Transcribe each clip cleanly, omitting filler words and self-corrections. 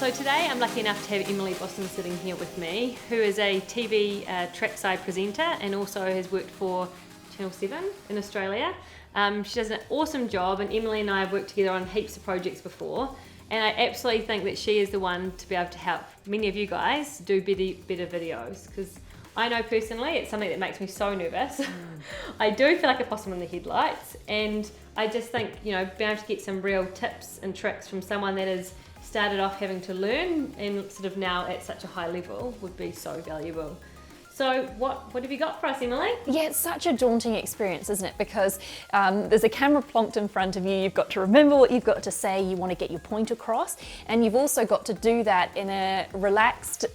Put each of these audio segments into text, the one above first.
So today I'm lucky enough to have Emily Boston sitting here with me, who is a TV trackside presenter and also has worked for Channel 7 in Australia. She does an awesome job, and Emily and I have worked together on heaps of projects before, and I absolutely think that she is the one to be able to help many of you guys do better videos, because I know personally it's something that makes me so nervous. I do feel like a possum in the headlights, and I just think, you know, being able to get some real tips and tricks from someone that has started off having to learn and sort of now at such a high level would be so valuable. So what have you got for us, Emily? Yeah, it's such a daunting experience, isn't it? Because there's a camera plonked in front of you, you've got to remember what you've got to say, you want to get your point across, and you've also got to do that in a relaxed,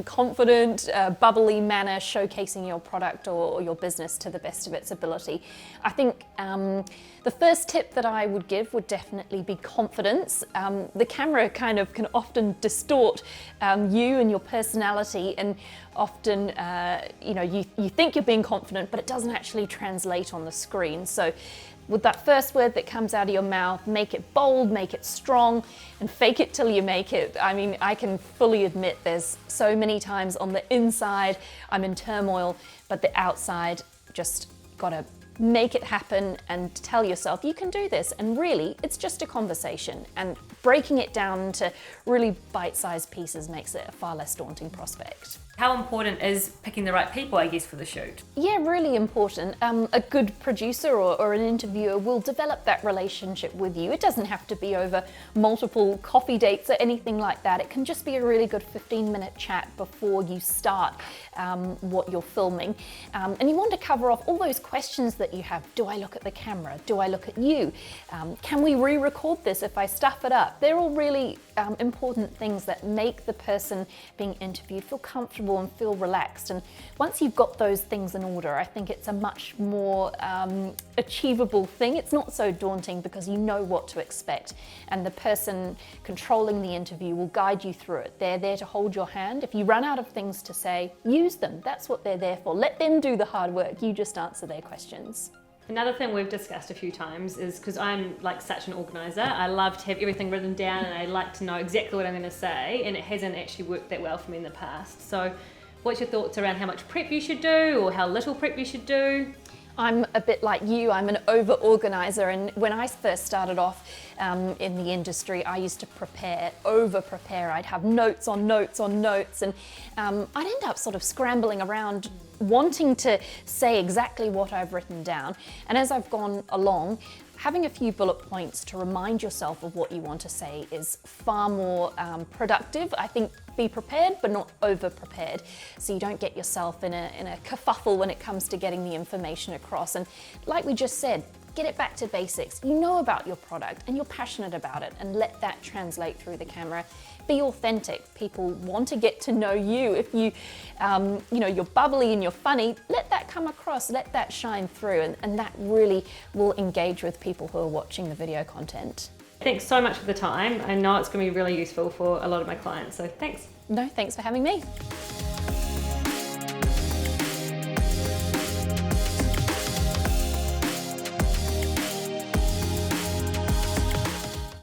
confident, bubbly manner, showcasing your product or your business to the best of its ability. I think the first tip that I would give would definitely be confidence. The camera kind of can often distort you and your personality, and often you think you're being confident, but it doesn't actually translate on the screen. So with that first word that comes out of your mouth, make it bold, make it strong, and fake it till you make it. I mean, I can fully admit there's so many times on the inside I'm in turmoil, but the outside just gotta make it happen and tell yourself you can do this. And really, it's just a conversation, and breaking it down to really bite-sized pieces makes it a far less daunting prospect. How important is picking the right people, I guess, for the shoot? Yeah, really important. A good producer or an interviewer will develop that relationship with you. It doesn't have to be over multiple coffee dates or anything like that. It can just be a really good 15-minute chat before you start what you're filming. And you want to cover off all those questions that you have. Do I look at the camera? Do I look at you? Can we re-record this if I stuff it up? They're all really important things that make the person being interviewed feel comfortable and feel relaxed. And once you've got those things in order, I think it's a much more achievable thing. It's not so daunting because you know what to expect, and the person controlling the interview will guide you through it. They're there to hold your hand. If you run out of things to say, use them. That's what they're there for. Let them do the hard work. You just answer their questions. Another thing we've discussed a few times is, because I'm like such an organizer, I love to have everything written down and I like to know exactly what I'm going to say, and it hasn't actually worked that well for me in the past. So what's your thoughts around how much prep you should do or how little prep you should do? I'm a bit like you, I'm an over-organizer, and when I first started off in the industry, I used to over-prepare. I'd have notes on notes on notes, and I'd end up sort of scrambling around wanting to say exactly what I've written down. And as I've gone along, having a few bullet points to remind yourself of what you want to say is far more productive. I think be prepared, but not over-prepared, so you don't get yourself in a kerfuffle when it comes to getting the information across. And like we just said, get it back to basics. You know about your product and you're passionate about it, and let that translate through the camera. Be authentic. People want to get to know you. If you're bubbly and you're funny, let that come across, let that shine through, and that really will engage with people who are watching the video content. Thanks so much for the time. I know it's going to be really useful for a lot of my clients, so thanks. No, thanks for having me.